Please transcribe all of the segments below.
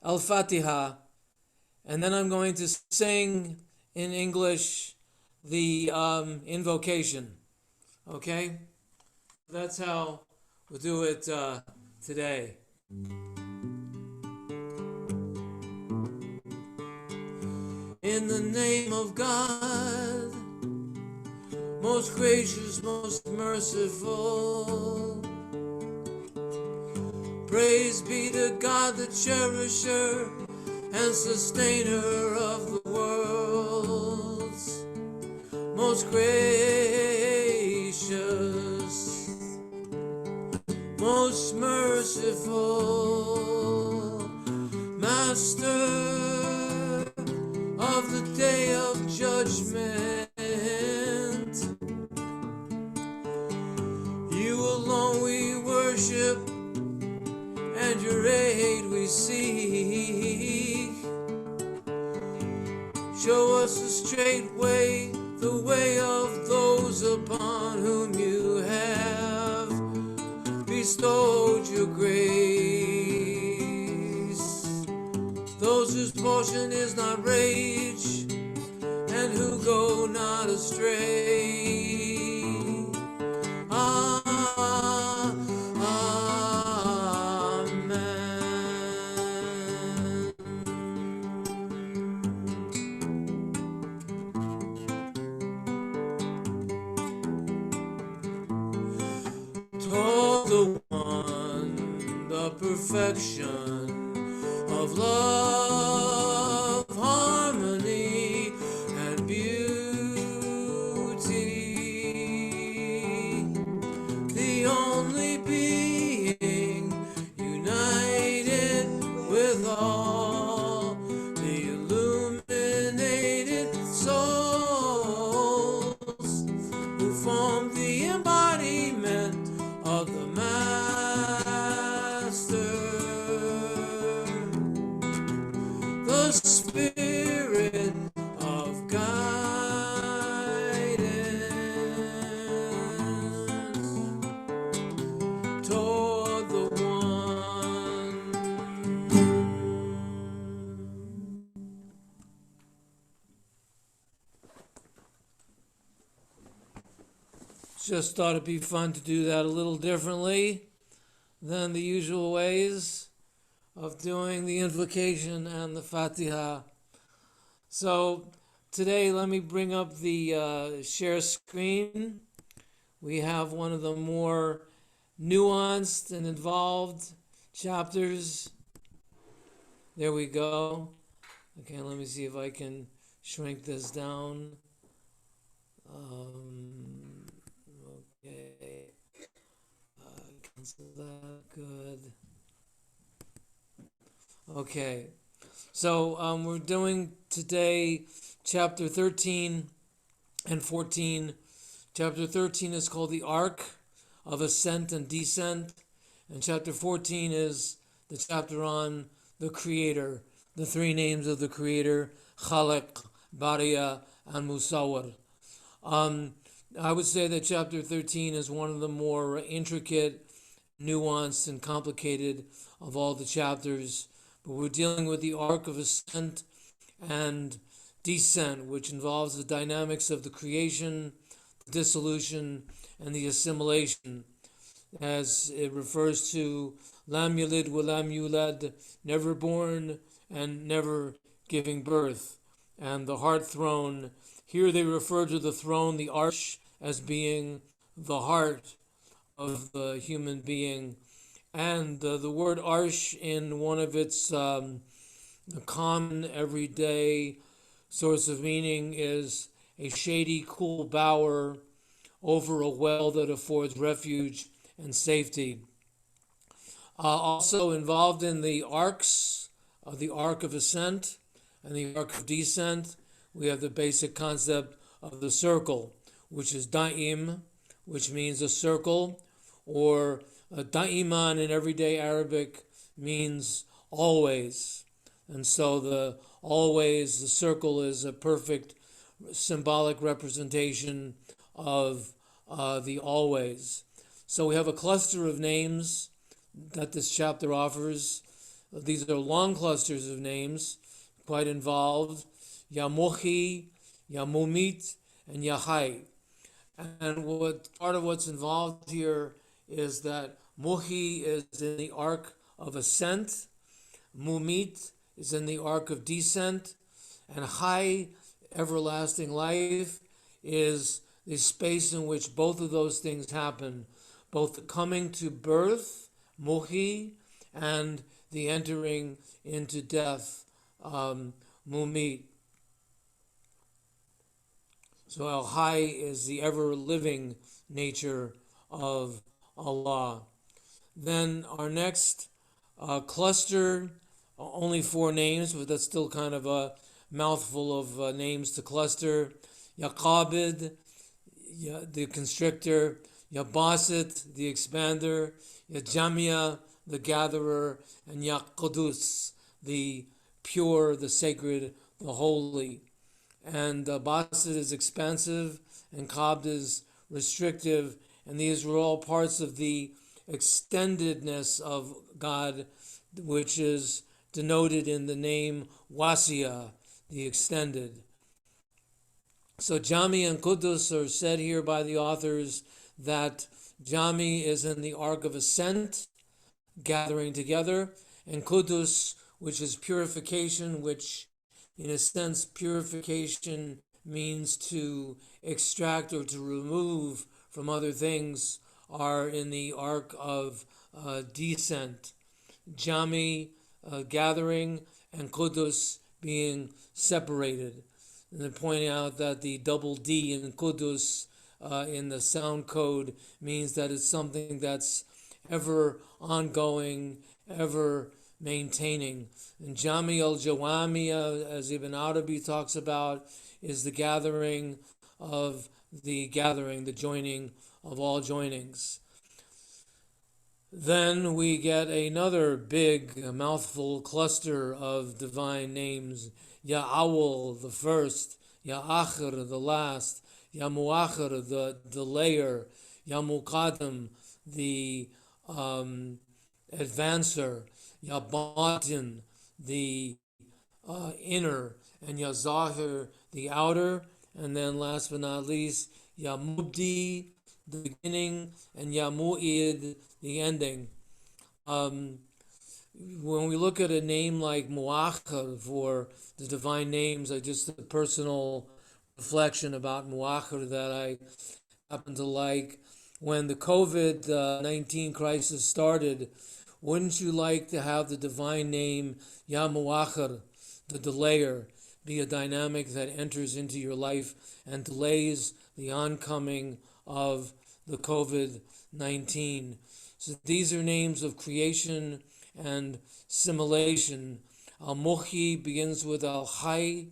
Al-Fatiha, and then I'm going to sing in English the invocation. Okay? That's how we'll do it today. In the name of God, most gracious, most merciful, praise be to God, the cherisher and sustainer of the worlds, most gracious, most merciful, Master of the day of judgment. You alone we worship, and your aid we seek. Show us the straight way, the way of those upon whom you have bestowed your grace. Those whose portion is not rage, and who go not astray. Toward the one, the perfection of love, harmony, and beauty, the only being united with all the illuminated souls who form the embodiment of the Master, the Spirit of guidance toward the one. Just thought it'd be fun to do that a little differently than the usual ways of doing the invocation and the Fatiha. So today, let me bring up the share screen. We have one of the more nuanced and involved chapters. There we go. Okay, let me see if I can shrink this down. Okay. Cancel that. Good. Okay. So we're doing today chapter 13 and 14. Chapter 13 is called the Ark of Ascent and Descent. And chapter 14 is the chapter on the Creator, the three names of the Creator, Khalaq, Bariya, and Musawwir. I would say that chapter 13 is one of the more intricate, nuanced, and complicated of all the chapters. But we're dealing with the arc of ascent and descent, which involves the dynamics of the creation, the dissolution, and the assimilation, as it refers to Lam Yalid wa Lam Yulad, never born and never giving birth, and the heart throne. Here they refer to the throne, the arsh, as being the heart of the human being. And the word arsh, in one of its common everyday source of meaning, is a shady, cool bower over a well that affords refuge and safety. Also involved in the arcs of the arc of ascent and the arc of descent, we have the basic concept of the circle, which is da'im, which means a circle, or da'iman in everyday Arabic means always. And so the circle is a perfect symbolic representation of the always. So we have a cluster of names that this chapter offers. These are long clusters of names, quite involved. Ya Mochi, Ya Mumit, and Ya Hai. And what part of what's involved here is that Mochi is in the arc of ascent, Mumit is in the arc of descent, and Hai, everlasting life, is the space in which both of those things happen, both the coming to birth, Mohi, and the entering into death, Mumit. So Al Hai is the ever living nature of Allah. Then our next cluster, only four names, but that's still kind of a mouthful of names to cluster. Yaqabid, the constrictor. Yabasit, the expander. Yajamia, the gatherer. And Yaqudus, the pure, the sacred, the holy. And Basit is expansive, and Qabd is restrictive, and these are all parts of the extendedness of God, which is denoted in the name Wasia, the extended. So Jami and Qudus are said here by the authors that Jami is in the arc of ascent, gathering together, and Qudus, which is purification, which in a sense, purification means to extract or to remove from other things, are in the arc of descent. Jami, gathering, and Qudus, being separated. And they're pointing out that the double D in Qudus in the sound code means that it's something that's ever ongoing, ever maintaining. And Jami al-Jawamiya, as Ibn Arabi talks about, is the gathering of the gathering, the joining of all joinings. Then we get another big mouthful cluster of divine names. Ya Awal, the first. Ya Akhir, the last. Ya Muakhir, the layer. Ya Muqaddam, the advancer. Ya Batin, the inner. And Ya Zahir, the outer. And then last but not least, Ya Mubdi, the beginning, and Ya Mu'id, the ending. When we look at a name like Muakhir for the divine names, I just a personal reflection about Muakhir that I happen to like. When the COVID-19 crisis started, wouldn't you like to have the divine name Ya Muakhir, the delayer, be a dynamic that enters into your life and delays the oncoming of the COVID-19? So these are names of creation and simulation. Al-Muhi begins with Al-Hay.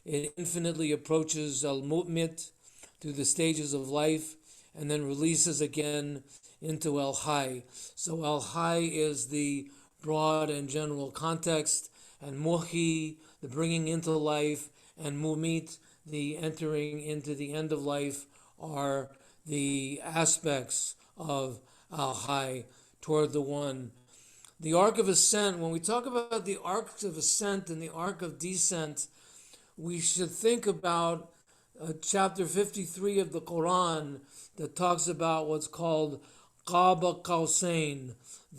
It infinitely approaches Al-Mu'mit through the stages of life and then releases again into Al-Hay. So Al-Hay is the broad and general context, and Muhi, the bringing into life, and Mumit, the entering into the end of life, are the aspects of Al-Hay toward the one. The arc of ascent, when we talk about the arc of ascent and the arc of descent, we should think about chapter 53 of the Quran that talks about what's called Qaba Qausain,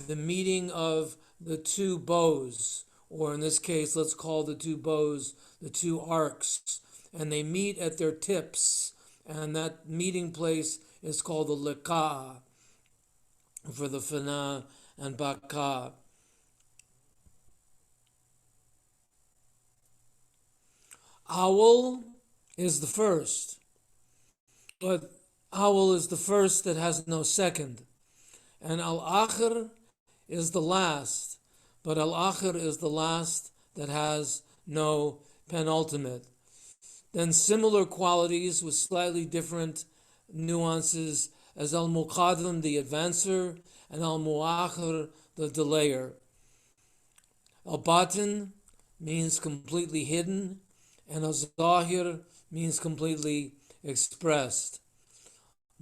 the meeting of the two bows, or in this case, let's call the two bows the two arcs, and they meet at their tips, and that meeting place is called the Liqa for the Fana and Baqa. Owl is the first, but Owl is the first that has no second. And Al-Akhir is the last, but Al-Akhir is the last that has no penultimate. Then similar qualities with slightly different nuances as Al-Muqaddam, the advancer, and Al-Muakhir, the delayer. Al-Batin means completely hidden, and Al-Zahir means completely expressed.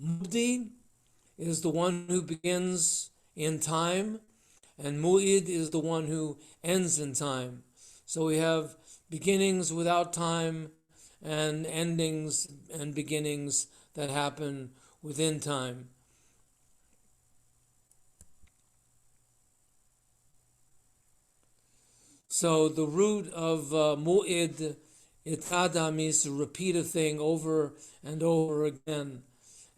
Mubdi is the one who begins in time, and mu'id is the one who ends in time. So we have beginnings without time and endings and beginnings that happen within time. So the root of mu'id, itada, means to repeat a thing over and over again.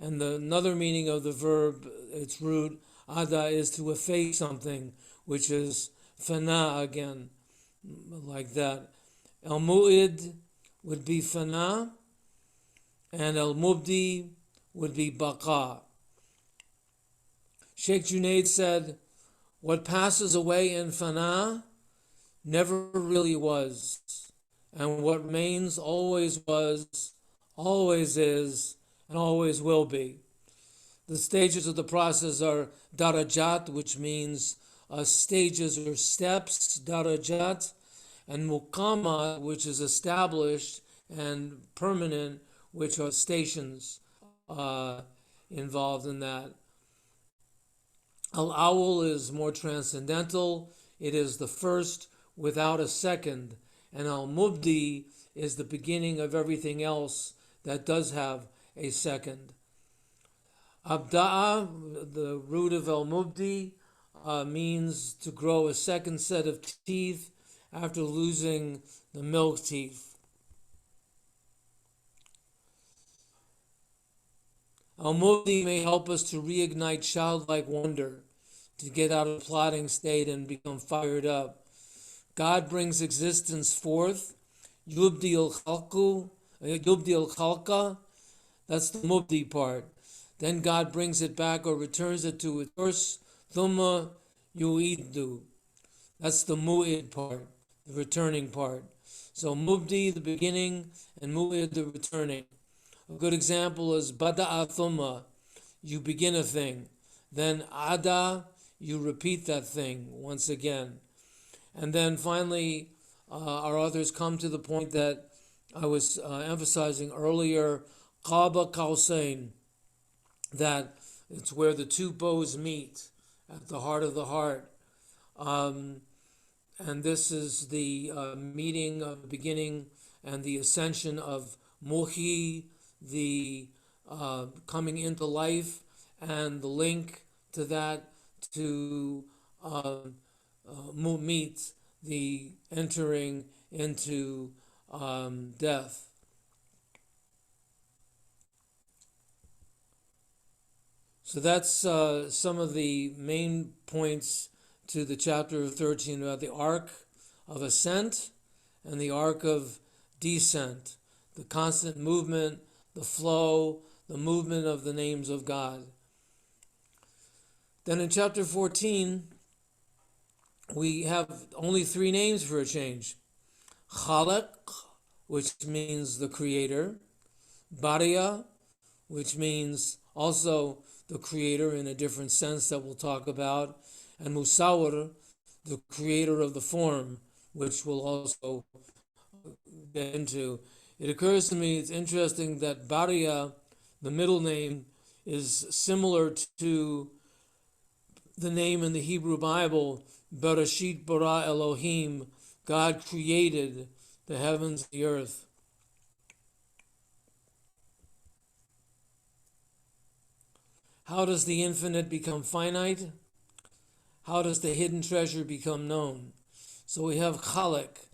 And another meaning of the verb, its root, ada, is to efface something, which is fana again, like that. El mu'id would be fana, and el mubdi would be baqa. Sheikh Junaid said, what passes away in fana never really was, and what remains always was, always is, and always will be. The stages of the process are darajat, which means stages or steps, darajat, and muqamat, which is established, and permanent, which are stations involved in that. Al-awwal is more transcendental. It is the first without a second. And al-mubdi is the beginning of everything else that does have a second. Abda'a, the root of al-mubdi, means to grow a second set of teeth after losing the milk teeth. Al-mubdi may help us to reignite childlike wonder, to get out of the plotting state and become fired up. God brings existence forth. Yubdi al-khalqa, that's the mubdi part. Then God brings it back or returns it to its source. Thumma yu'idu. That's the mu'id part, the returning part. So mubdi, the beginning, and mu'id, the returning. A good example is bada'a thumma. You begin a thing. Then ada, you repeat that thing once again. And then finally, our authors come to the point that I was emphasizing earlier, qaba qawsain, that it's where the two bows meet at the heart of the heart. And this is the meeting of the beginning and the ascension of Muhi, the coming into life, and the link to that to meet the entering into death. So that's some of the main points to the chapter 13 about the arc of ascent and the arc of descent, the constant movement, the flow, the movement of the names of God. Then in chapter 14, we have only three names for a change. Khalaq, which means the creator. Bariya, which means also the creator in a different sense that we'll talk about. And Musawwir, the creator of the form, which we'll also get into. It occurs to me, it's interesting that Bariya, the middle name, is similar to the name in the Hebrew Bible, Bereshit bara Elohim, God created the heavens and the earth. How does the infinite become finite? How does the hidden treasure become known? So we have Chalak,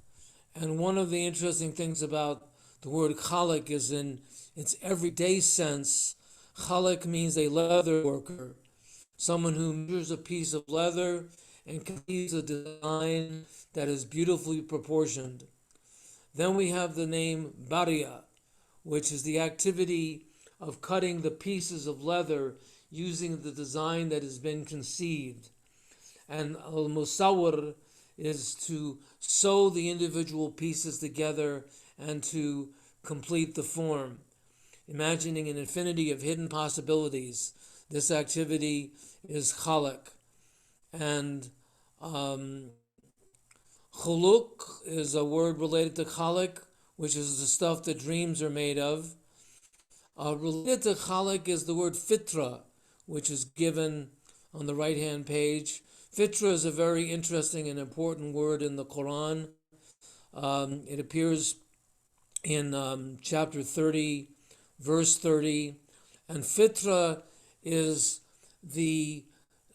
and one of the interesting things about the word Chalak is in its everyday sense, Chalak means a leather worker, someone who measures a piece of leather and conceives a design that is beautifully proportioned. Then we have the name Bariya, which is the activity of cutting the pieces of leather using the design that has been conceived. And al-musawwir is to sew the individual pieces together and to complete the form, imagining an infinity of hidden possibilities. This activity is khalaq. And khuluq is a word related to khalaq, which is the stuff that dreams are made of. Related to khalaq is the word fitra, which is given on the right-hand page. Fitra is a very interesting and important word in the Quran. It appears in chapter 30, verse 30. And fitra is the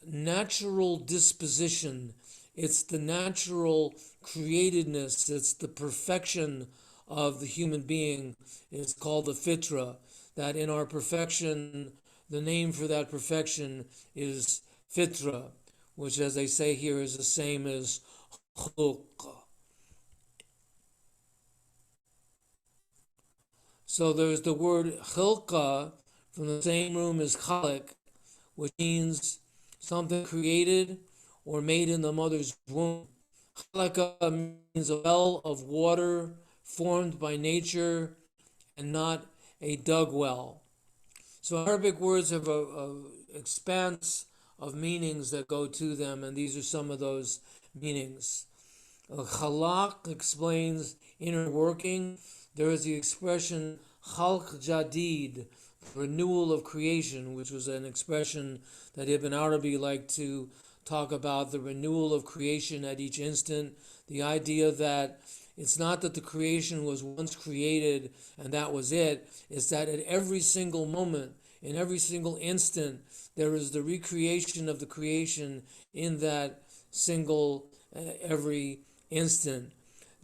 natural disposition, it's the natural createdness, it's the perfection of the human being. It's called the fitra. That in our perfection, the name for that perfection is fitra, which, as they say here, is the same as khuluq. So there's the word khilqa from the same room as khalik, which means something created or made in the mother's womb. Khalaqa means a well of water formed by nature and not a dug well. So Arabic words have a expanse of meanings that go to them, and these are some of those meanings. Khalaq explains inner working. There is the expression khalq jadid, renewal of creation, which was an expression that Ibn Arabi liked to talk about, the renewal of creation at each instant. The idea that it's not that the creation was once created and that was it, it's that at every single moment, in every single instant, there is the recreation of the creation in that single every instant.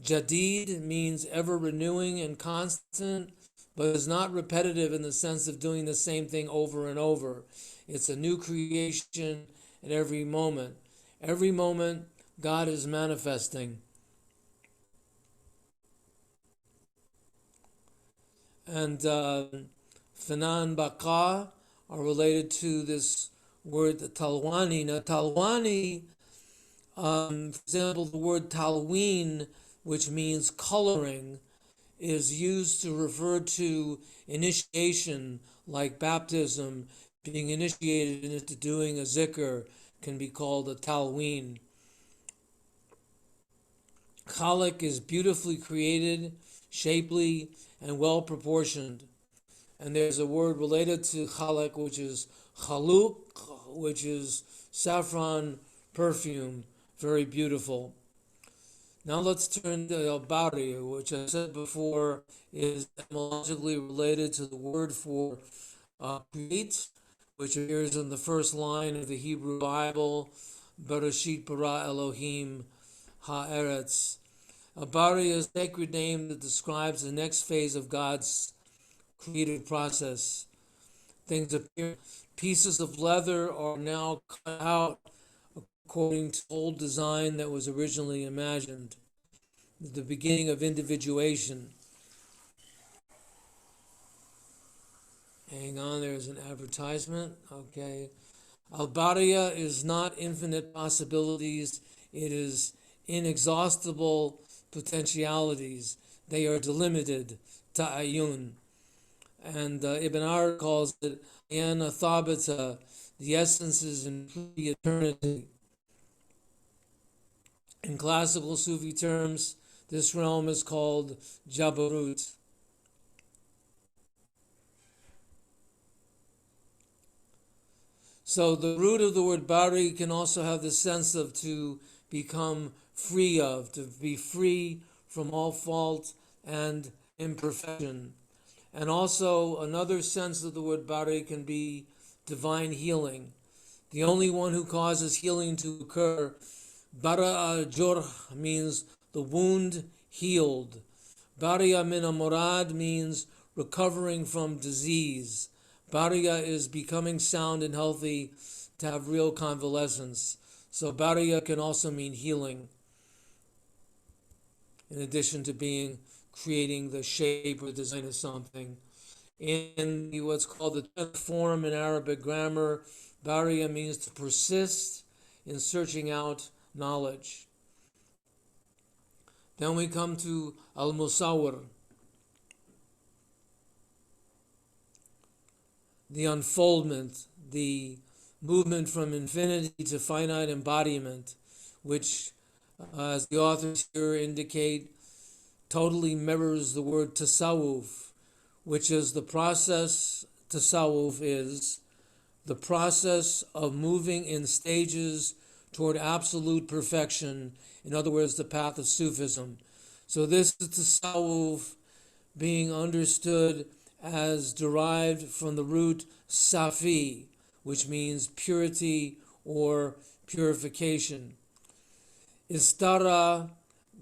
Jadid means ever renewing and constant, but is not repetitive in the sense of doing the same thing over and over. It's a new creation at every moment. Every moment, God is manifesting. And Fanan Baqa are related to this word Talwani. Now, Talwani, for example, the word Talween, which means coloring, is used to refer to initiation, like baptism. Being initiated into doing a zikr can be called a talween. Khalik is beautifully created, shapely, and well proportioned. And there's a word related to khalik, which is khaluk, which is saffron perfume, very beautiful. Now let's turn to al-bari, which I said before is etymologically related to the word for create, which appears in the first line of the Hebrew Bible, Bereshit bara Elohim ha'eretz. Al-bari is a sacred name that describes the next phase of God's creative process. Things appear. Pieces of leather are now cut out according to old design that was originally imagined. The beginning of individuation. Hang on, there's an advertisement. Okay. Al-Bariya is not infinite possibilities, it is inexhaustible potentialities. They are delimited, ta'ayun. And Ibn Arabi calls it Yana Thabita, the essences in eternity. In classical Sufi terms, this realm is called Jabarut. So the root of the word bari can also have the sense of to become free of, to be free from all fault and imperfection. And also another sense of the word bari can be divine healing. The only one who causes healing to occur, bara jurh means the wound healed. Bariya min murad means recovering from disease. Bariya is becoming sound and healthy to have real convalescence. So Bariya can also mean healing, in addition to being creating the shape or design of something. In what's called the tenth form in Arabic grammar, Bariya means to persist in searching out knowledge. Then we come to al-musawwir, the unfoldment, the movement from infinity to finite embodiment, which, as the authors here indicate, totally mirrors the word tasawwuf, which is the process. Tasawwuf is the process of moving in stages toward absolute perfection. In other words, the path of Sufism. So this is tasawwuf being understood as derived from the root safi, which means purity or purification. Istara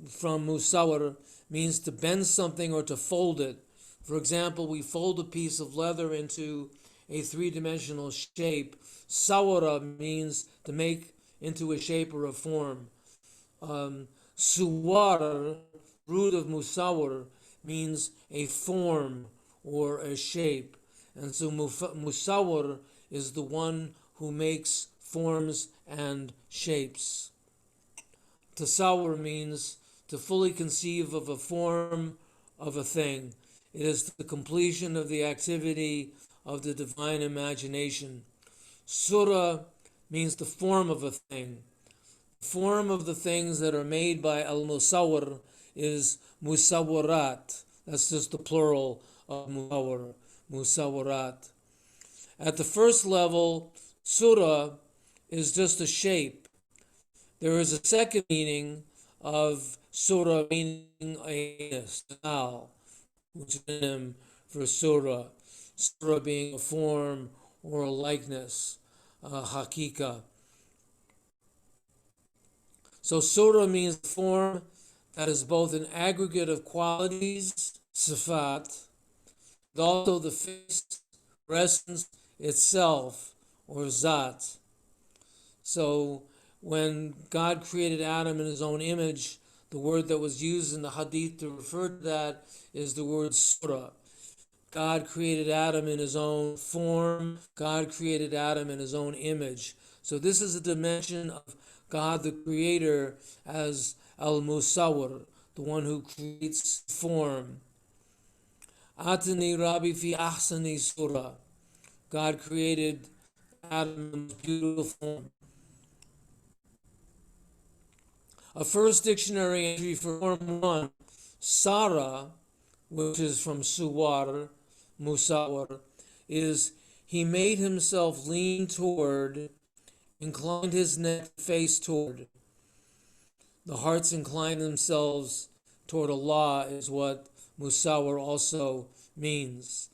from musawar means to bend something or to fold it. For example, we fold a piece of leather into a three-dimensional shape. Sawara means to make into a shape or a form. Suwar, root of musawar, means a form or a shape. And so musawar is the one who makes forms and shapes. Tasawwur means to fully conceive of a form of a thing. It is the completion of the activity of the divine imagination. Surah means the form of a thing. The form of the things that are made by al-musawwir is musawwarat. That's just the plural of musawwir, musawwarat. At the first level, surah is just a shape. There is a second meaning of surah, meaning a style, which is synonym for surah. Surah being a form or a likeness, hakika. So surah means form that is both an aggregate of qualities, sifat, but also the face or essence itself, or zat. So when God created Adam in his own image, the word that was used in the hadith to refer to that is the word surah. God created Adam in his own form. God created Adam in his own image. So this is a dimension of God the Creator as al-Musawwir, the one who creates form. Atani Rabbi fi ahsani surah. God created Adam in beautiful form. A first dictionary entry for form 1, Sarah, which is from Suwar, Musawar, is he made himself lean toward, inclined his neck face toward. The hearts incline themselves toward Allah is what Musawar also means.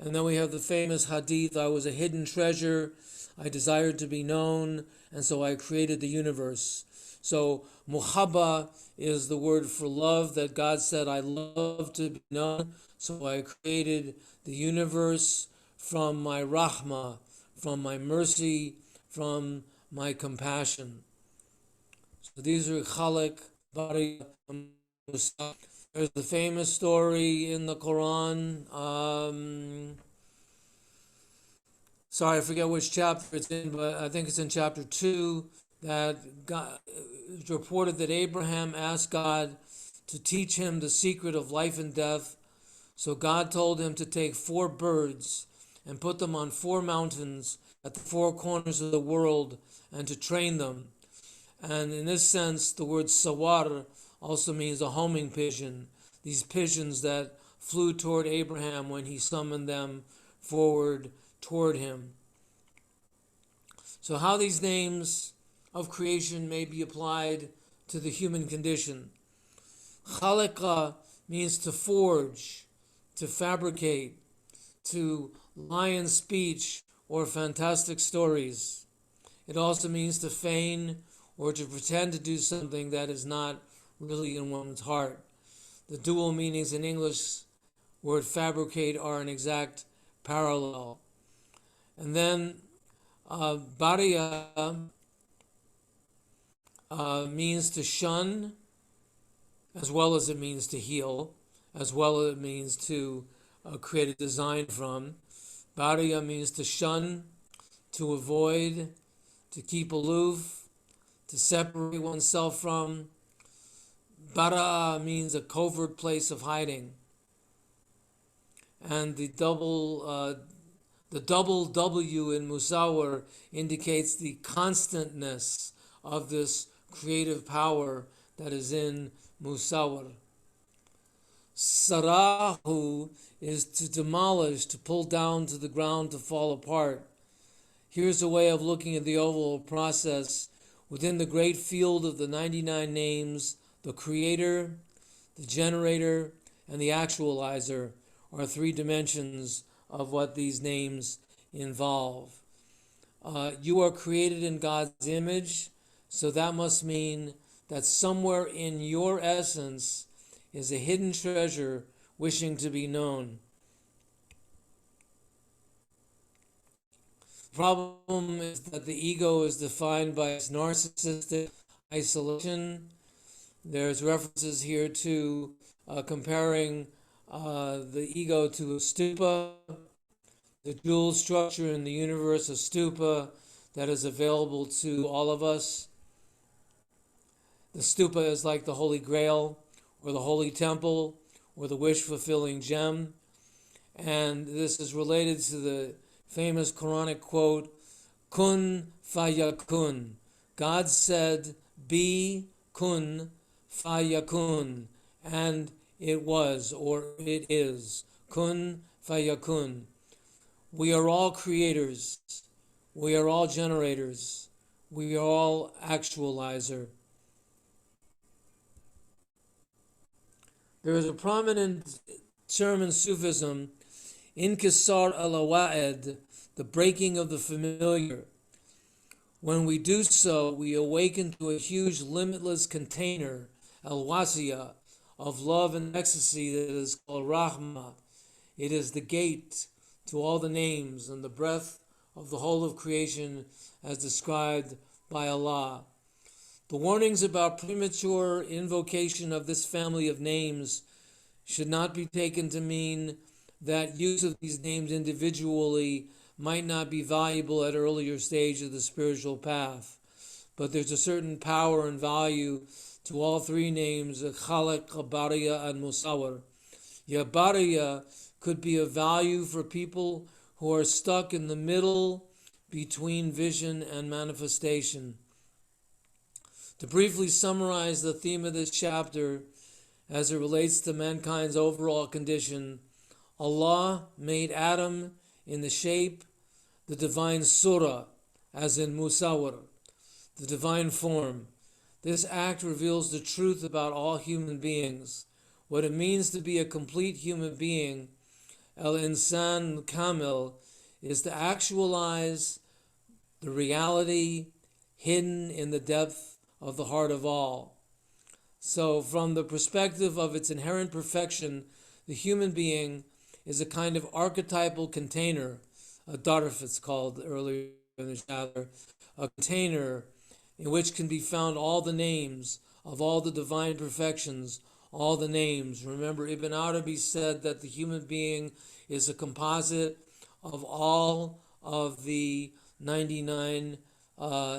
And then we have the famous hadith, I was a hidden treasure, I desired to be known, and so I created the universe. So muhabba is the word for love, that God said, I love to be known, so I created the universe from my rahmah, from my mercy, from my compassion. So these are Khalik, Bari, Musa. There's the famous story in the Quran. Sorry, I forget which chapter it's in, but I think it's in chapter 2, that God, it's reported that Abraham asked God to teach him the secret of life and death. So God told him to take 4 birds and put them on 4 mountains at the 4 corners of the world and to train them. And in this sense, the word sawar also means a homing pigeon. These pigeons that flew toward Abraham when he summoned them forward toward him. So how these names of creation may be applied to the human condition. Khalaqa means to forge, to fabricate, to lie in speech or fantastic stories. It also means to feign or to pretend to do something that is not really in one's heart. The dual meanings in English word fabricate are an exact parallel. And then Bariya means to shun, as well as it means to heal, as well as it means to create a design from. Bariya means to shun, to avoid, to keep aloof, to separate oneself from. Bara means a covert place of hiding. And the double W in Musawar indicates the constantness of this creative power that is in Musawar. Sarahu is to demolish, to pull down to the ground, to fall apart. Here's a way of looking at the overall process Within the great field of the 99 names, the creator, the generator, and the actualizer are three dimensions of what these names involve. You are created in God's image, so that must mean that somewhere in your essence is a hidden treasure wishing to be known. The problem is that the ego is defined by its narcissistic isolation. There's references here to comparing the ego to a stupa, the dual structure in the universe, a stupa that is available to all of us. The stupa is like the Holy Grail, or the Holy Temple, or the wish-fulfilling gem. And this is related to the famous Quranic quote, Kun fayakun. God said, be kun fayakun. And it was, or it is. Kun fayakun. We are all creators. We are all generators. We are all actualizer. There is a prominent term in Sufism, Inkisar al-Awa'id, the breaking of the familiar. When we do so, we awaken to a huge, limitless container, al-Wasiya, of love and ecstasy that is called Rahma. It is the gate to all the names and the breath of the whole of creation as described by Allah. The warnings about premature invocation of this family of names should not be taken to mean that use of these names individually might not be valuable at earlier stage of the spiritual path. But there's a certain power and value to all three names, Khalaq, Bariya, and Musawwir. Bariya could be of value for people who are stuck in the middle between vision and manifestation. To briefly summarize the theme of this chapter as it relates to mankind's overall condition, Allah made Adam in the shape, the divine surah, as in Musawwir, the divine form. This act reveals the truth about all human beings, what it means to be a complete human being. Al-Insan Kamil is to actualize the reality hidden in the depth of the heart of all. So from the perspective of its inherent perfection, the human being is a kind of archetypal container, a darf it's called earlier in the chapter, a container in which can be found all the names of all the divine perfections, all the names. Remember, Ibn Arabi said that the human being is a composite of all of the 99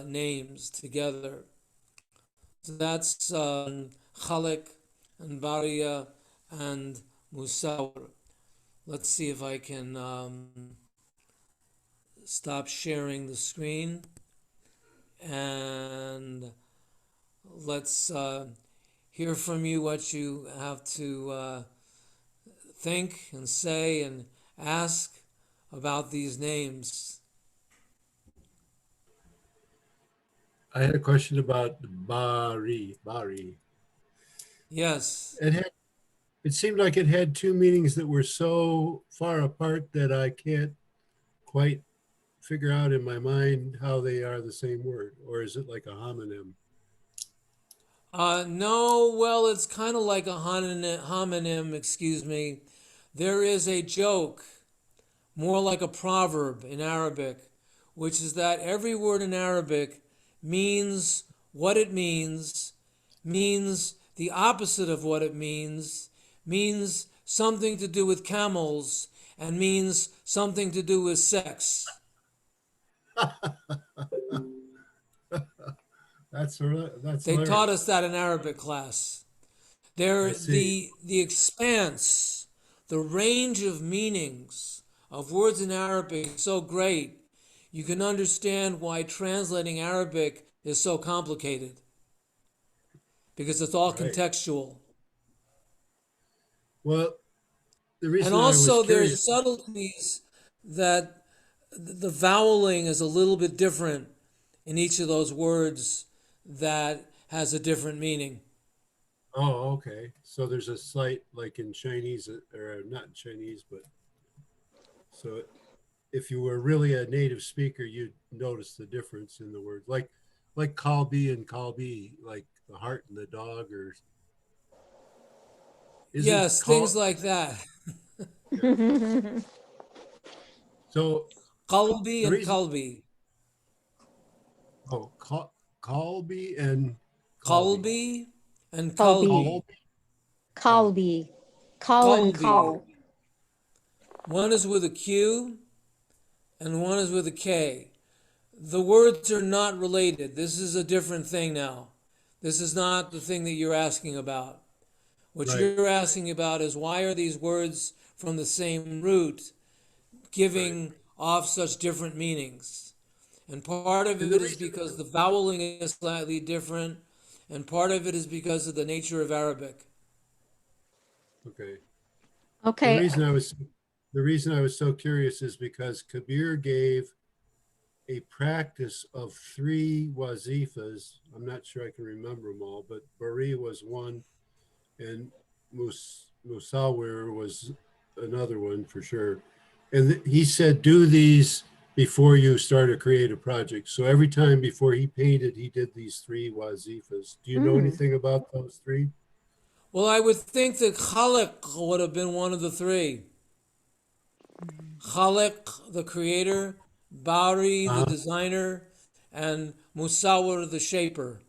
names together. So that's Khalq and Bariya and Musawwir. Let's see if I can stop sharing the screen, and let's hear from you what you have to think and say and ask about these names. I had a question about Bari. Bari. Yes. It seemed like it had two meanings that were so far apart that I can't quite figure out in my mind how they are the same word, or is it like a homonym? No, well, it's kind of like a homonym, excuse me. There is a joke, more like a proverb in Arabic, which is that every word in Arabic means what it means the opposite of what it means something to do with camels, and means something to do with sex. That's They taught hilarious. us that in Arabic class. I There, see. the expanse, the range of meanings of words in Arabic is so great. You can understand why translating Arabic is so complicated, because it's all Right. contextual. Well, the And reason I was also curious. there's subtleties that the voweling is a little bit different in each of those words. that has a different meaning. Oh, okay. So there's a slight, like in Chinese, or not in Chinese, but so if you were really a native speaker, you'd notice the difference in the words, like Kalbi and Kalbi, like the heart and the dog, or isn't Yes, things call. like that. Yeah. So Qalbi the and reason, kalbi. oh, Kalbi and Kalbi, Qalbi and Colby, kalbi. Kalbi. Oh, Colby, call and Qalbi. call. One is with a Q and one is with a K. The words are not related. This is a different thing now. This is not the thing that you're asking about. What right, you're asking about is why are these words from the same root right. giving off such different meanings? And part of And the it is reason, because the voweling is slightly different, and part of it is because of the nature of Arabic. okay, the Okay. reason I was, the reason I was so curious is because Kabir gave a practice of three wazifas. I'm not sure I can remember them all, but Bari was one, and Musawir was another one for sure. And he said, do these before you start a creative project. So every time before he painted, he did these three wazifas. Do you know Mm. anything about those three? Well, I would think that Khaliq would have been one of the three. Khaliq, the creator, Bari, the Uh, designer, and Musawir, the shaper.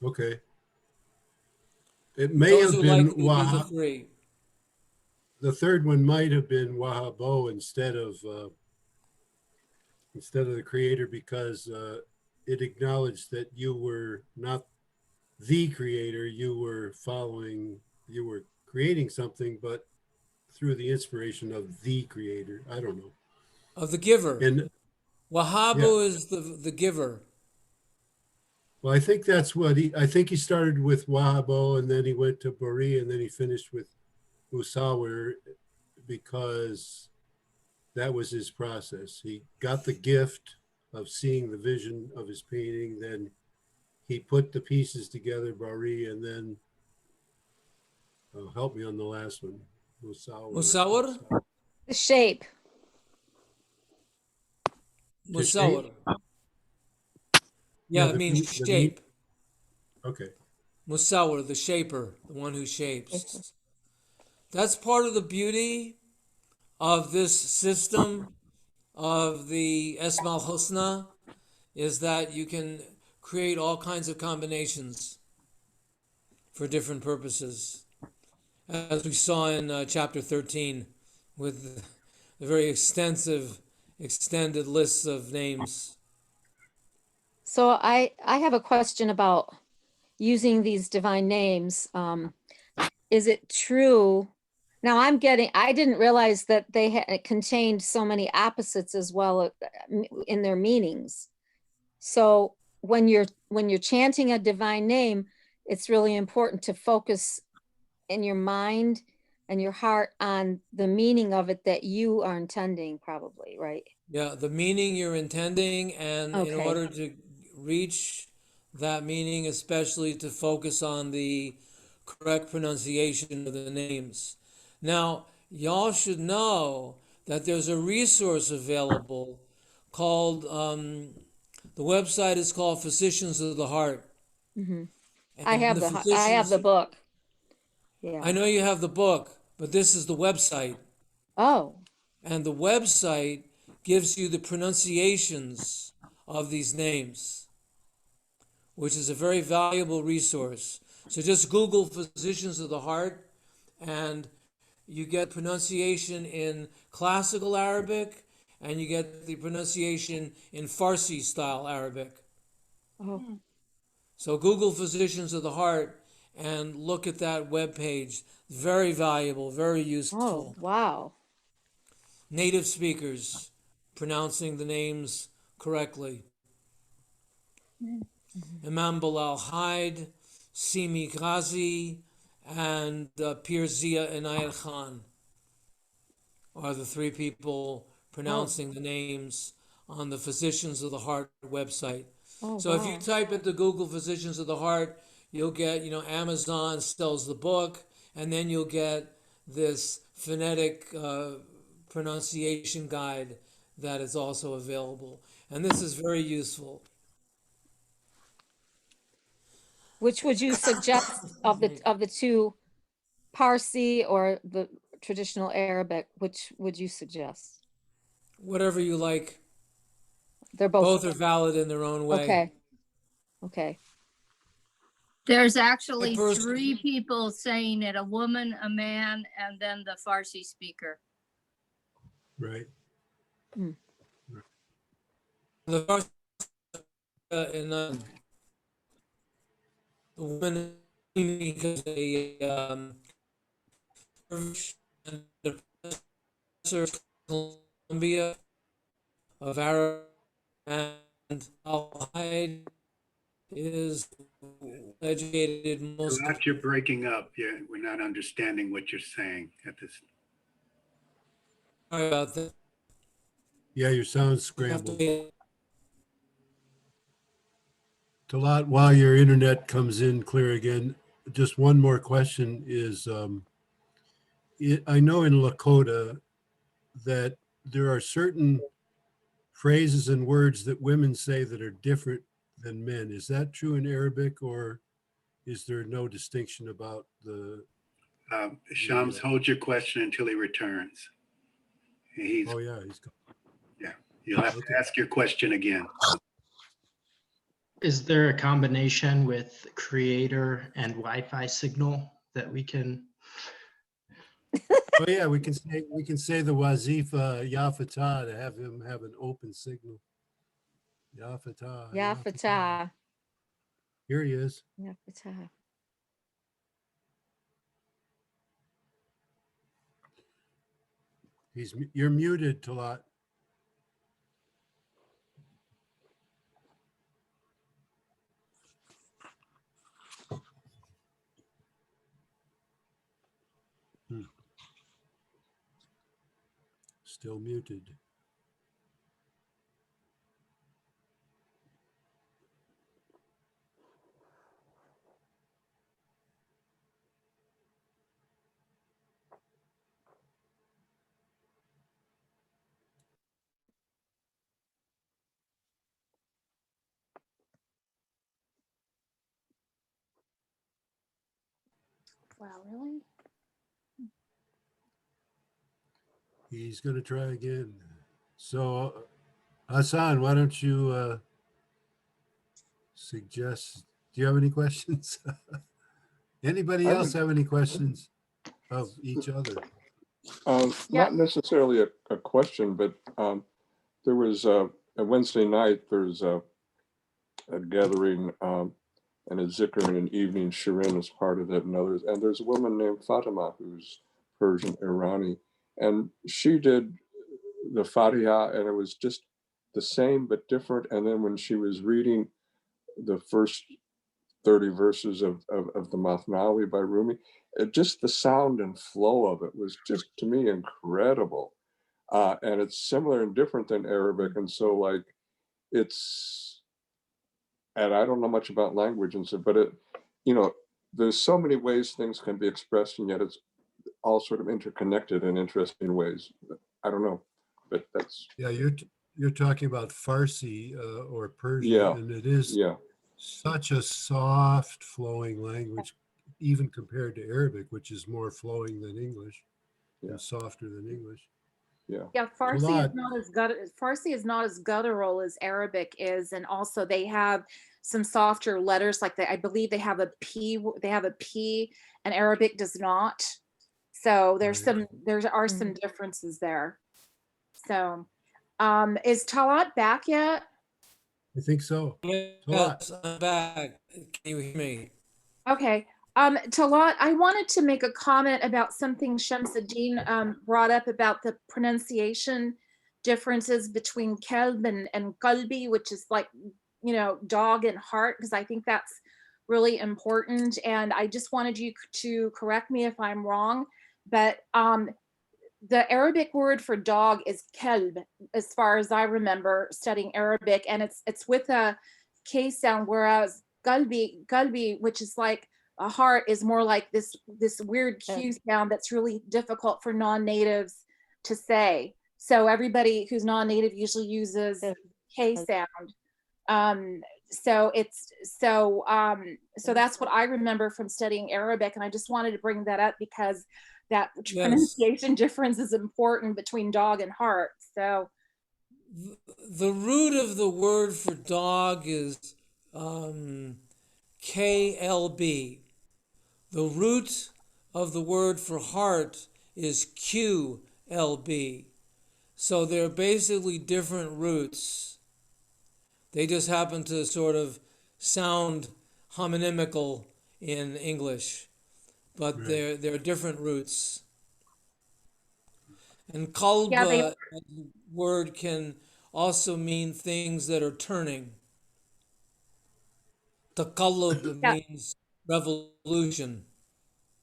okay. It may Those have are been likely to be the Wahab. three. The third one might have been Wahabo instead of the creator because it acknowledged that you were not the creator, you were creating something, but through the inspiration of the creator. I don't know. Of the giver. And yeah, Wahabu is the giver. well, I think that's what I think he started with Wahabo and then he went to Bari and then he finished with Musawir because that was his process. He got the gift of seeing the vision of his painting, then he put the pieces together, Bari, and then help me on the last one. Musawir, Musawir? The shape. to shape. Musawir. Yeah, Yeah, it means the meat. shape. Okay, Musawir, the shaper, the one who shapes. That's part of the beauty of this system of the Esmal Husna is that you can create all kinds of combinations for different purposes, as we saw in chapter 13 with the very extended lists of names. So I have a question about using these divine names. Is it true? Now I didn't realize that they had contained so many opposites as well in their meanings. So when you're chanting a divine name, it's really important to focus in your mind and your heart on the meaning of it that you are intending, probably, right? Yeah, the meaning you're intending, and in Okay. order to reach that meaning, especially to focus on the correct pronunciation of the names. Now, y'all should know that there's a resource available called, the website is called Physicians of the Heart. Hmm. And the I have the physicians, book. I Yeah. know you have the book, but this is the website. Oh. And the website gives you the pronunciations of these names, which is a very valuable resource. So just Google Physicians of the Heart, and you get pronunciation in classical Arabic, and you get the pronunciation in Farsi style Arabic. Oh. So Google Physicians of the Heart and look at that web page. Very valuable, very Oh, useful. wow. Native speakers pronouncing the names correctly. Imam Bilal Haid, Simi Ghazi, and Pir Zia Inayat Khan are the three people Oh. pronouncing the names on the Physicians of the Heart website. Oh, So if you wow. type into Google Physicians of the Heart, you'll get, Amazon sells the book, and then you'll get this phonetic pronunciation guide that is also available. And this is very useful. Which would you suggest of the two, Parsi or the traditional Arabic? Which would you suggest? Whatever you like, They're both both are valid in their own way. okay. Okay. There's I actually personally, 3 people saying it, a woman, a man, and then the Farsi speaker. Right. Hmm. the first in the woman because and the professor of Columbia of Arab and Al-Haid is educated most of. Talat, you're breaking up. Yeah, we're not understanding what you're saying at this. Sorry about that. Yeah, your sound's You have to scrambled. wait. Talat, while your internet comes in clear again, just one more question is, I know in Lakota that there are certain phrases and words that women say that are different than men. Is that true in Arabic, or is there no distinction about the, Shams, hold your question until he returns. He's, oh yeah, he's, yeah, you'll have to okay. ask your question again. Is there a combination with creator and Wi-Fi signal that we can? Oh yeah, we can say the wazifa Yafata to have him have an open signal. Yafata. Ya Fatah. Here he is. Ya Fatah. You're muted, Talat. Still muted. Wow, really? He's going to try again. So, Hassan, why don't you suggest? Do you have any questions? Anybody I else would, have any questions of each other? Yeah. not necessarily a question, but there was a Wednesday night, there's a gathering and a zikr and an evening shirin as part of it and others. And there's a woman named Fatima who's Persian Irani. And she did the Fatiha and it was just the same but different. And then when she was reading the first 30 verses of the Mathnawi by Rumi, just the sound and flow of it was just to me incredible. And it's similar and different than Arabic. And so like it's, and I don't know much about language and so, but it, you know, there's so many ways things can be expressed and yet it's all sort of interconnected in interesting ways. I don't know, but that's, Yeah, you're talking about Farsi or Persian, yeah, and it is yeah, such a soft flowing language, even compared to Arabic, which is more flowing than English yeah, and softer than English. yeah. Yeah, Talat, Farsi is not as guttural as Arabic is, and also they have some softer letters. Like I believe they have a P. They have a P, and Arabic does not. So right. there are some differences there. So, is Talat back yet? I think so. Talat. Yes, I'm back. Can you hear me? Okay. Talat, I wanted to make a comment about something Shamsuddin brought up about the pronunciation differences between kelb and qalbi, which is like, dog and heart, because I think that's really important. And I just wanted you to correct me if I'm wrong, but the Arabic word for dog is kelb, as far as I remember studying Arabic, and it's with a K sound, whereas Galbi, which is like a heart, is more like this weird Q sound that's really difficult for non-natives to say. So everybody who's non-native usually uses K sound. So that's what I remember from studying Arabic, and I just wanted to bring that up because that Yes. pronunciation difference is important between dog and heart. So The root of the word for dog is KLB. The root of the word for heart is QLB. So they're basically different roots. They just happen to sort of sound homonymical in English, but Right. they're different roots. And qalb yeah, they as a word can also mean things that are turning. Taqallub yeah, means revolution,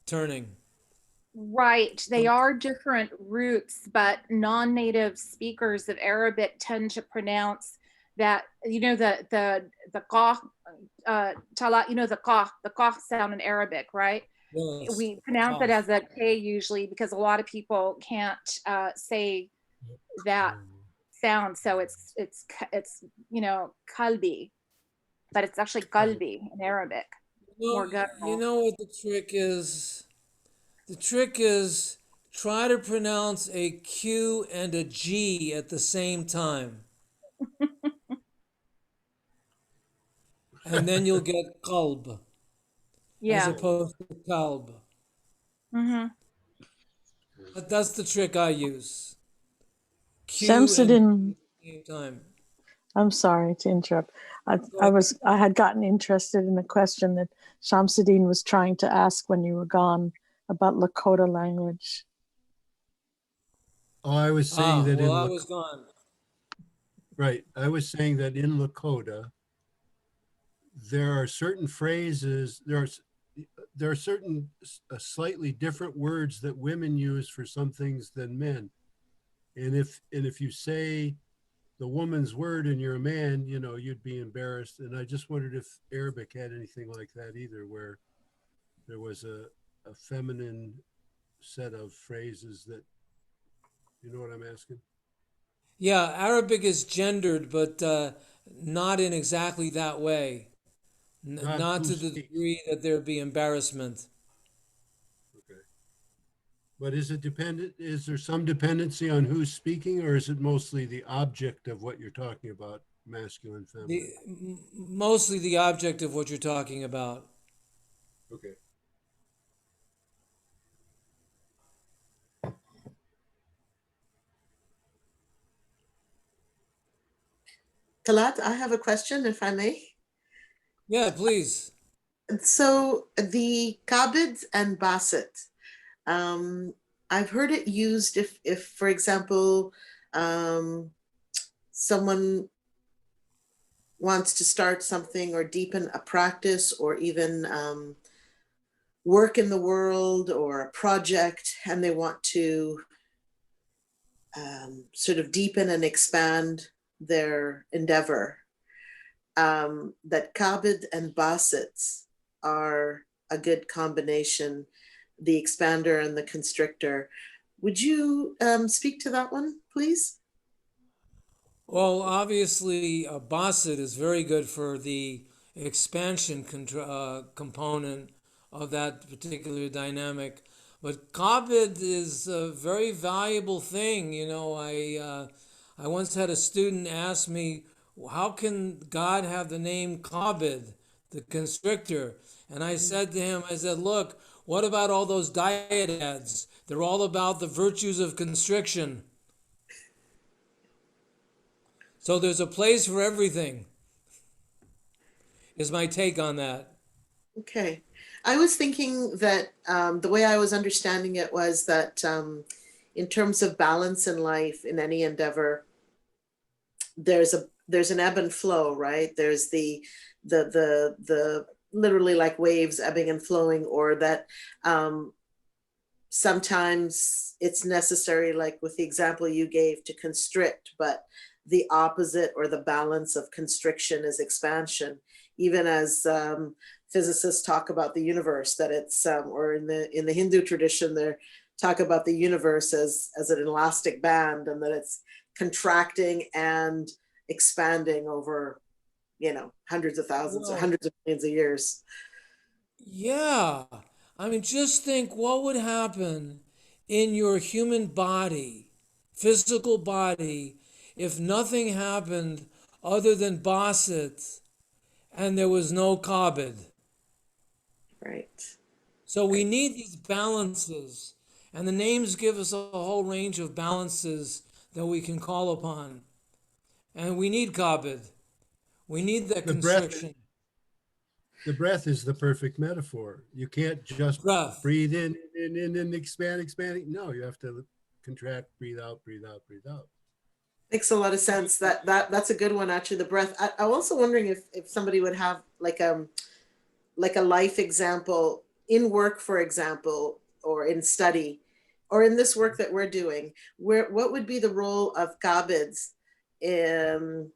turning. right. They are different roots, but non-native speakers of Arabic tend to pronounce that, the qaf, talat, the qaf sound in Arabic, right? Yes, We pronounce it qaf. as a K usually because a lot of people can't say that sound. So it's kalbi, but it's actually qalbi in Arabic, more You guttural. know what the trick is? The trick is try to pronounce a Q and a G at the same time, and then you'll get qalb as Yeah. opposed to kalb. Hmm. That's the trick I use. Q and G Shamsuddin, at the same time. I'm sorry to interrupt. Go ahead. I had gotten interested in a question that Shamsuddin was trying to ask when you were gone about Lakota language. Oh, I was saying that Well, in I was gone. right. I was saying that in Lakota, there are certain phrases, there are certain slightly different words that women use for some things than men. And if you say the woman's word and you're a man, you'd be embarrassed. And I just wondered if Arabic had anything like that either, where there was a feminine set of phrases that, you know what I'm asking? Yeah, Arabic is gendered, but not in exactly that way. Not Not who to the speaks. degree that there'd be embarrassment. Okay. But is there some dependency on who's speaking, or is it mostly the object of what you're talking about, masculine, feminine? Mostly the object of what you're talking about. Okay. Talat, I have a question, if I may. Yeah, please. So the Kabid and Basit, um, I've heard it used if, for example, um, someone wants to start something or deepen a practice or even work in the world or a project, and they want to sort of deepen and expand their endeavor. That Kabid and Basits are a good combination, the expander and the constrictor. Would you speak to that one, please? Well, obviously, Basit is very good for the expansion component of that particular dynamic. But Kabid is a very valuable thing. I once had a student ask me, how can God have the name Kabid, the constrictor? And I said to him, I said, look, what about all those diet ads? They're all about the virtues of constriction. So there's a place for everything, is my take on that. Okay. I was thinking that the way I was understanding it was that in terms of balance in life, in any endeavor, there's an ebb and flow, right? There's the literally like waves ebbing and flowing, or that sometimes it's necessary, like with the example you gave, to constrict, but the opposite or the balance of constriction is expansion. Even as physicists talk about the universe, that it's or in the Hindu tradition, they talk about the universe as an elastic band, and that it's contracting and expanding over, hundreds of thousands or Well, hundreds of millions of years. yeah. I mean, just think what would happen in your human body, physical body, if nothing happened other than Basit and there was no Kabod. Right. So we Right. need these balances, and the names give us a whole range of balances that we can call upon. And we need Kabod. We need that The breath, constriction. the breath is the perfect metaphor. You can't just Breath. breathe in and expand, expanding. No, you have to contract, breathe out, breathe out, breathe out. Makes a lot of sense. That's a good one, actually. The breath. I'm also wondering if somebody would have like a life example in work, for example, or in study, or in this work that we're doing. What would be the role of kabids in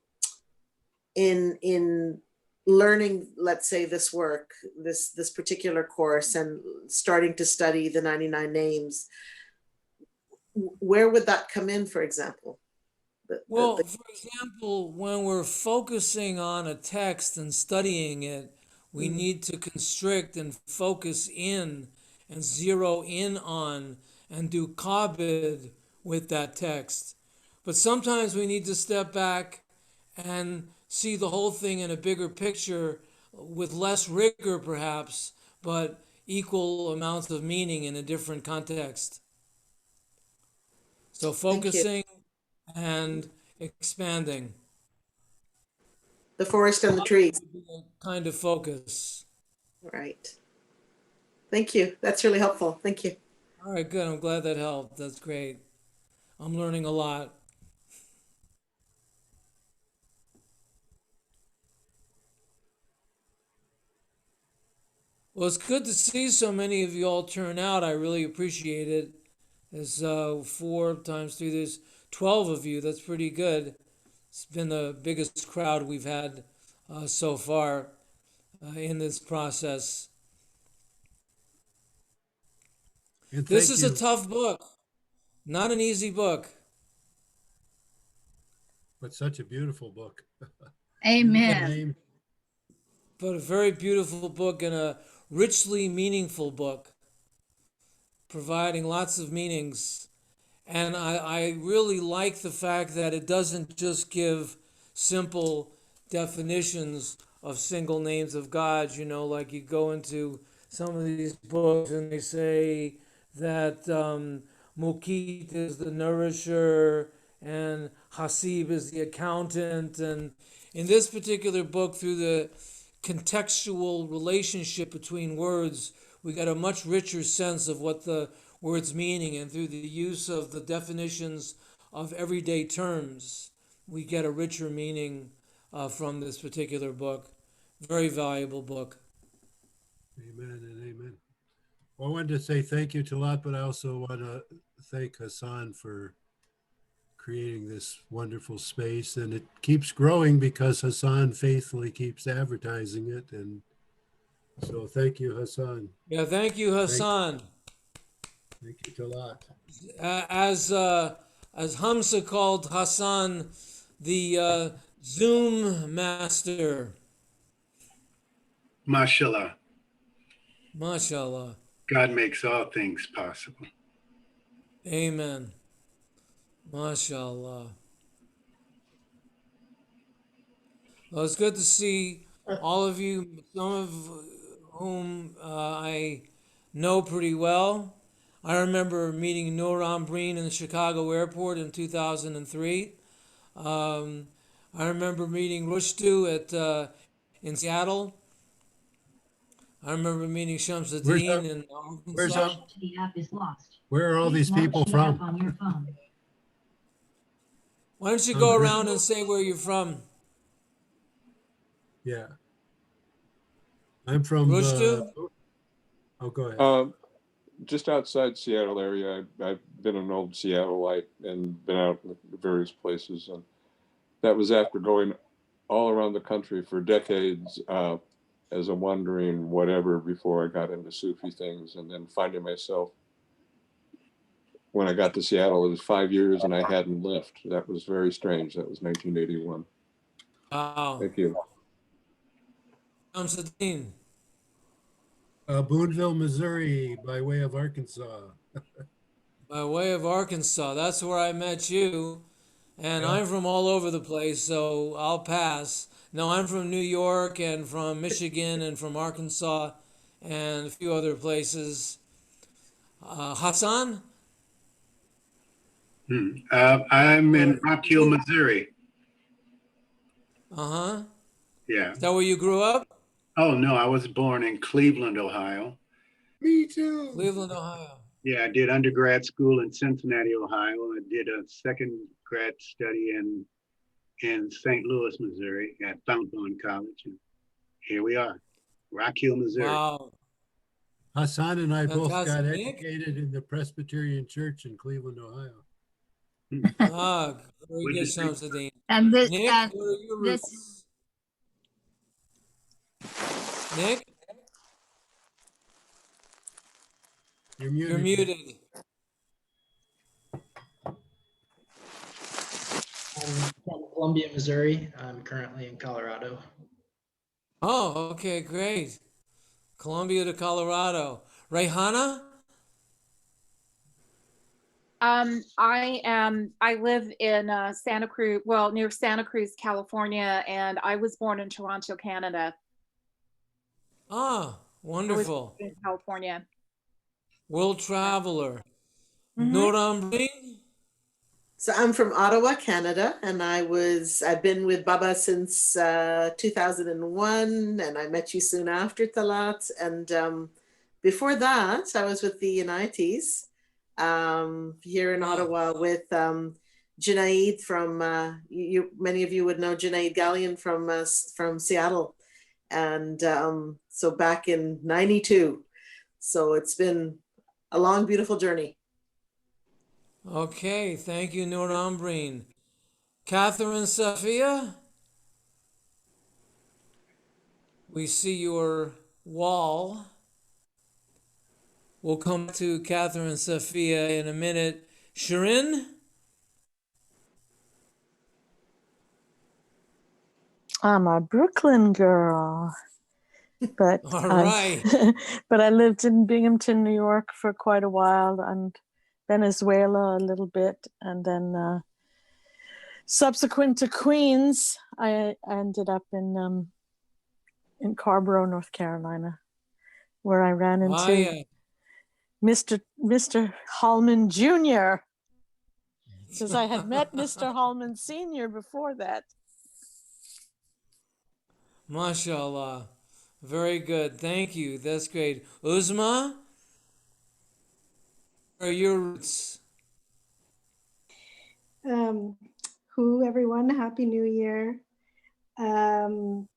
learning, let's say, this work, this particular course, and starting to study the 99 names? Where would that come in, for example? Well, for example, when we're focusing on a text and studying it, we need to constrict and focus in and zero in on and do kabod with that text. But sometimes we need to step back and see the whole thing in a bigger picture with less rigor, perhaps, but equal amounts of meaning in a different context. So Thank you. focusing and expanding. The forest and the trees. Kind of focus. Right. Thank you. That's really helpful. Thank you. All right, good. I'm glad that helped. That's great. I'm learning a lot. Well, it's good to see so many of you all turn out. I really appreciate it. There's 4 times 3, there's 12 of you. That's pretty good. It's been the biggest crowd we've had so far in this process. And This thank is a you, tough book, not an easy book. but such a beautiful book. Beautiful Amen. name. But a very beautiful book and a richly meaningful book, providing lots of meanings. And I really like the fact that it doesn't just give simple definitions of single names of God, like you go into some of these books and they say that Mukit is the nourisher and Hasib is the accountant. And in this particular book, through the contextual relationship between words, we got a much richer sense of what the words meaning, and through the use of the definitions of everyday terms, we get a richer meaning from this particular book. Very valuable book. Amen and amen. Well, I wanted to say thank you to Talat, but I also want to thank Hassan for creating this wonderful space. And it keeps growing because Hassan faithfully keeps advertising it. And so thank you, Hassan. Yeah, thank you, Hassan. Thank you, Talat. As Hamza called Hassan, the Zoom master. Mashallah. MashaAllah. God makes all things possible. Amen. MashaAllah. Well, it's good to see all of you, some of whom I know pretty well. I remember meeting Noor Breen in the Chicago airport in 2003. I remember meeting Rushdu in Seattle. I remember meeting Shamsuddin in Where's Arkansas. up? Where are all these people from? Why don't you go around and say where you're from? Yeah. I'm from, Rushdu? oh, go ahead. Just outside Seattle area. I've been an old Seattleite and been out in various places. And that was after going all around the country for decades as a wandering whatever before I got into Sufi things, and then finding myself when I got to Seattle. It was 5 years and I hadn't left. That was very strange. That was 1981. Wow. Thank you. Shamsuddin. Boonville, Missouri, by way of Arkansas. By way of Arkansas. That's where I met you. And Yeah. I'm from all over the place, so I'll pass. No, I'm from New York and from Michigan and from Arkansas and a few other places. Hassan? I'm in Rock Hill, Missouri. Uh-huh. Yeah. Is that where you grew up? Oh, no, I was born in Cleveland, Ohio. Me too. Cleveland, Ohio. Yeah, I did undergrad school in Cincinnati, Ohio. I did a second grad study in St. Louis, Missouri at Fountain College. And here we are, Rock Hill, Missouri. Wow. Hassan and I both got Fantastic. Nick? educated in the Presbyterian Church in Cleveland, Ohio. Ah, very What'd good, you say? Shamsuddin. And this, Nick, and where are your this, roots? Nick, You're you're muted. muted. I'm from Columbia, Missouri. I'm currently in Colorado. Oh, okay, great. Columbia to Colorado. Rayhana? I live in Santa Cruz, well, near Santa Cruz, California, and I was born in Toronto, Canada. Ah, I was wonderful. in California. World traveler. Mhm. Noramri? So I'm from Ottawa, Canada, and I've been with Baba since 2001, and I met you soon after, Talat. And before that, I was with the Unites here in Oh. Ottawa with Junaid from many of you would know Junaid Gallion from Seattle, and so back in '92. So it's been a long, beautiful journey. Okay, thank you, Norambreen. Catherine Sophia? We see your wall. We'll come to Catherine Sophia in a minute. Shirin? I'm a Brooklyn girl, but All right. but I lived in Binghamton, New York for quite a while, and Venezuela a little bit, and then subsequent to Queens, I ended up in Carborough, North Carolina, where I ran Ah, into yeah. Mr. Halman Jr. because I had met Mr. Halman Sr. before that. MashaAllah. Very good. Thank you. That's great. Uzma? Where are your roots? Everyone, Happy New Year. So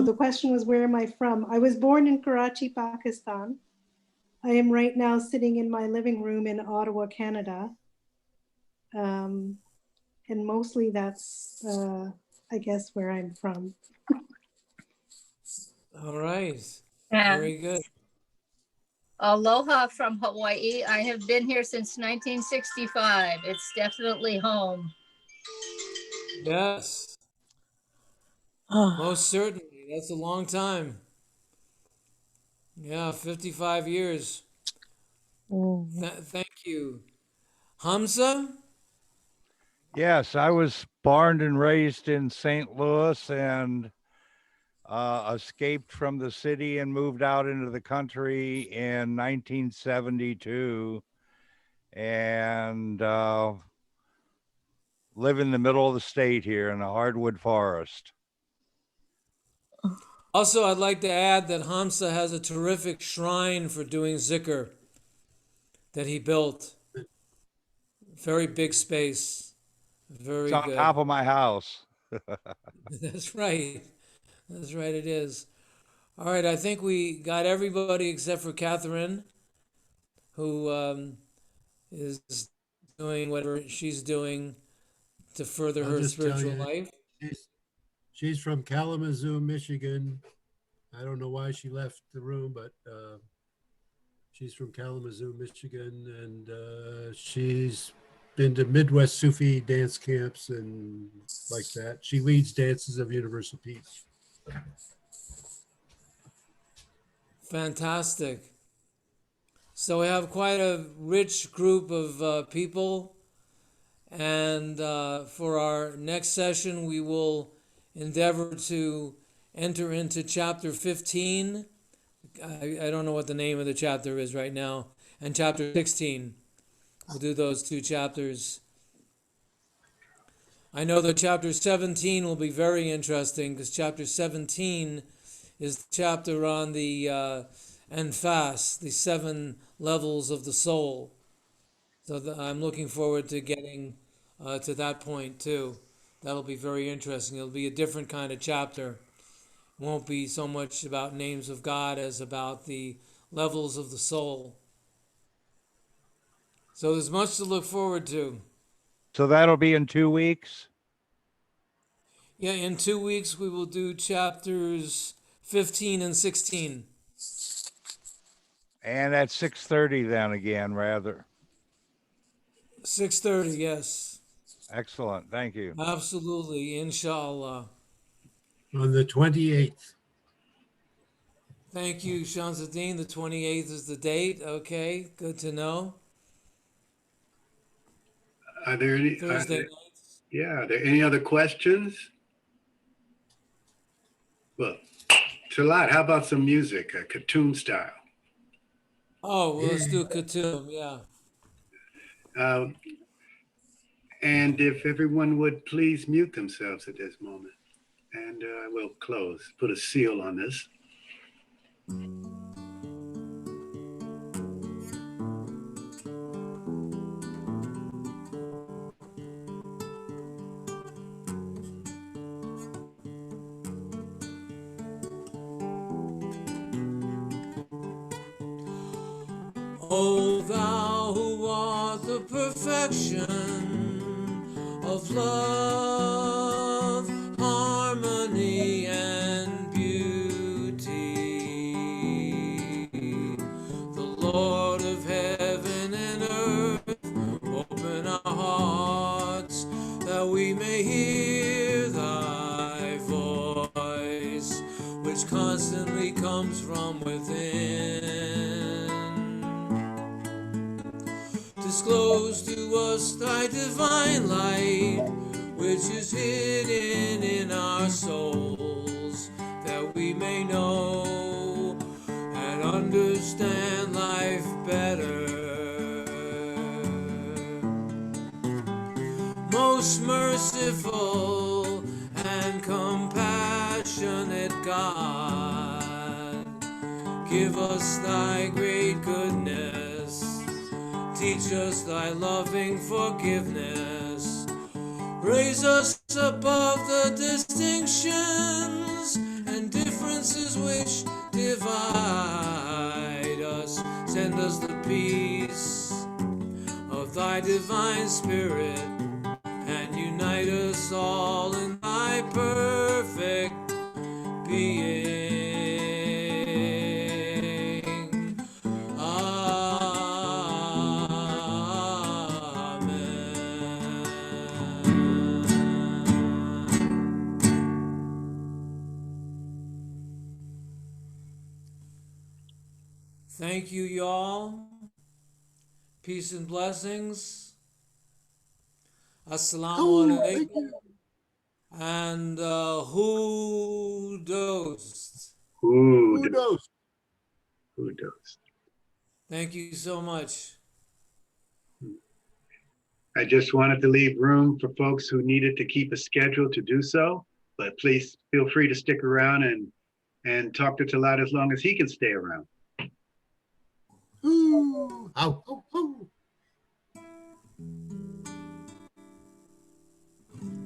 the question was, where am I from? I was born in Karachi, Pakistan. I am right now sitting in my living room in Ottawa, Canada. And mostly that's, I guess, where I'm from. All right. and Very good. aloha from Hawaii. I have been here since 1965. It's definitely home. Yes, Oh, most certainly. That's a long time. Yeah, 55 years. Thank you. Hamza? Yes, I was born and raised in St. Louis and escaped from the city and moved out into the country in 1972 and live in the middle of the state here in a hardwood forest. Also, I'd like to add that Hamza has a terrific shrine for doing zikr that he built. Very big space. Very It's on good. top of my house. That's right. That's right, it is. All right, I think we got everybody except for Catherine, who is doing whatever she's doing. to further I'll her just tell spiritual you, life. she's from Kalamazoo, Michigan. I don't know why she left the room, but she's from Kalamazoo, Michigan, and she's been to Midwest Sufi dance camps and like that. She leads Dances of Universal Peace. Fantastic. So we have quite a rich group of people. And for our next session, we will endeavor to enter into chapter 15. I don't know what the name of the chapter is right now. And chapter 16. We'll do those two chapters. I know that chapter 17 will be very interesting because chapter 17 is the chapter on the Enfas, the 7 levels of the soul. So I'm looking forward to getting to that point too. That'll be very interesting. It'll be a different kind of chapter. Won't be so much about names of God as about the levels of the soul. So there's much to look forward to. So that'll be in 2 weeks. Yeah, in 2 weeks we will do chapters 15 and 16. And at 6:30 then again, rather. 6:30, yes. Excellent. Thank you. Absolutely, inshallah. On the 28th. Thank you, Shamsuddin. The 28th is the date. Okay, good to know. Are there any? Thursday night. Yeah. Are there any other questions? Well, Talat, how about some music, a cartoon style? Oh, well, let's do Khatum, yeah. Um, and if everyone would please mute themselves at this moment, and we'll close, put a seal on this. O thou who art the perfection of love, harmony, and beauty, the Lord of heaven and earth, open our hearts that we may hear thy voice, which constantly comes from within. Disclose to us thy divine light, which is hidden in our souls, that we may know and understand life better. Most merciful and compassionate God, give us thy great goodness. Teach us thy loving forgiveness. Raise us above the distinctions and differences which divide us. Send us the peace of thy divine Spirit and unite us all in thy perfect being. Thank you, y'all. Peace and blessings. Assalamu alaikum. And who dosed? Who dosed? Who dosed? Thank you so much. I just wanted to leave room for folks who needed to keep a schedule to do so, but please feel free to stick around and talk to Talat as long as he can stay around. Ooh, ow, ow, ow.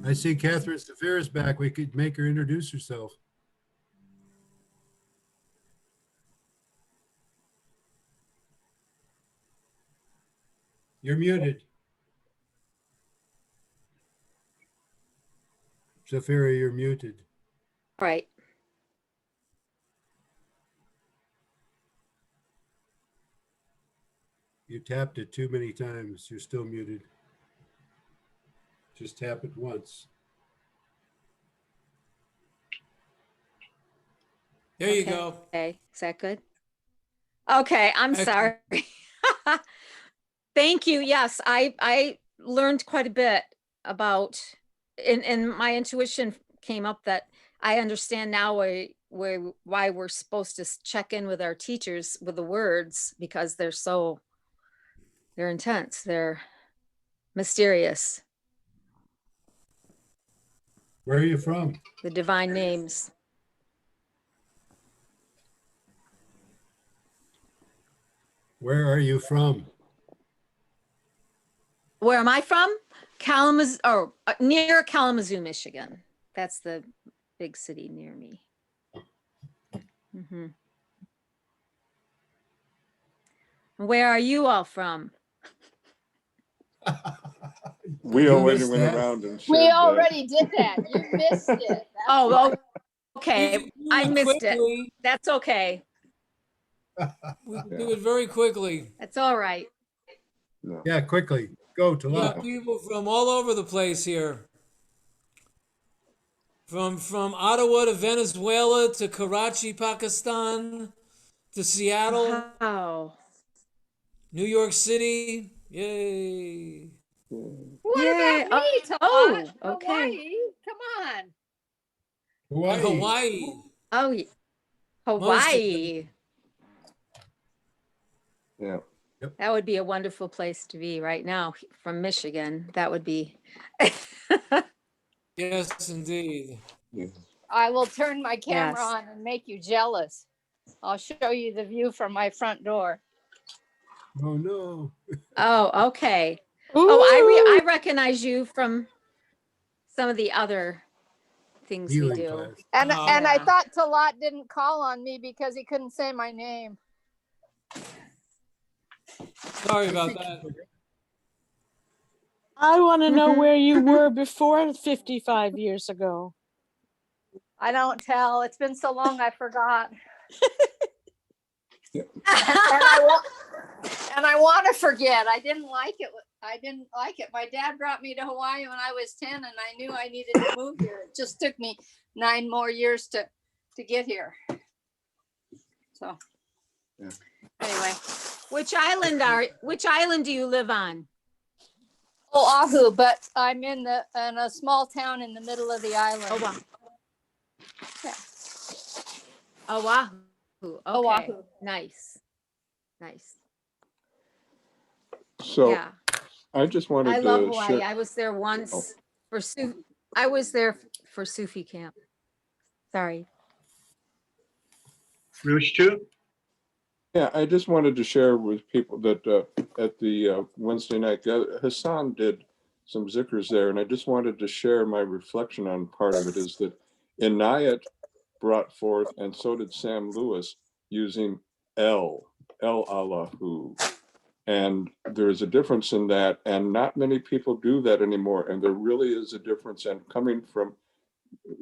I see Catherine Safira's back. We could make her introduce herself. You're muted. Zafira, you're muted. Right. You tapped it too many times. You're still muted. Just tap it once. There you go. Okay, is that good? Okay, I'm Excellent. sorry. Thank you. Yes, I learned quite a bit about, and my intuition came up that I understand now why we're supposed to check in with our teachers with the words, because they're intense, they're mysterious, Where are you from? the divine names. Where are you from? Where am I from? Kalamazoo, or near Kalamazoo, Michigan. That's the big city near me. Mhm. Where are you all from? We You already missed went that. around and We shared that. already did that. You missed it. That's Oh, why. okay. We can do I it missed it. quickly. That's okay. We can do it very quickly. That's all right. No. Yeah, quickly. Go, We got Talat. people from all over the place here. From Ottawa to Venezuela to Karachi, Pakistan to Seattle, Wow. New York City. Yay. What Yay. about me, Talat? Oh, okay. Hawaii? Come on. And Hawaii. Hawaii. Oh, Most of them. Hawaii. Yeah. That would be a wonderful place to be right now from Michigan. That would be. Yes, indeed. Yeah. I will turn my camera Yes. on and make you jealous. I'll show you the view from my front door. Oh, no. Oh, okay. Ooh, Oh, I recognize you from some of the other things we Healing do. class. And Oh. and I Yeah. thought Talat didn't call on me because he couldn't say my name. Sorry about that. I want to know Mhm, where you mhm. were before 55 years ago. I don't tell. It's been so long I forgot. Yeah. And I want to forget. I didn't like it. I didn't like it. My dad brought me to Hawaii when I was 10 and I knew I needed to move here. It just took me 9 more years to get here. So Yeah. anyway. Which island do you live on? Oahu, but I'm in a small town in the middle of the island. Oahu. Yeah. Oahu. Okay. Oahu. Nice. Nice. So Yeah. I just wanted I to love Hawaii. share. I was there once for I was there for Sufi camp. Sorry. Roosh too? Yeah, I just wanted to share with people that at the Wednesday night, Hassan did some zikrs there, and I just wanted to share my reflection on part of it is that Inayat brought forth, and so did Sam Lewis, using El Allahu. And there is a difference in that, and not many people do that anymore. And there really is a difference. And coming from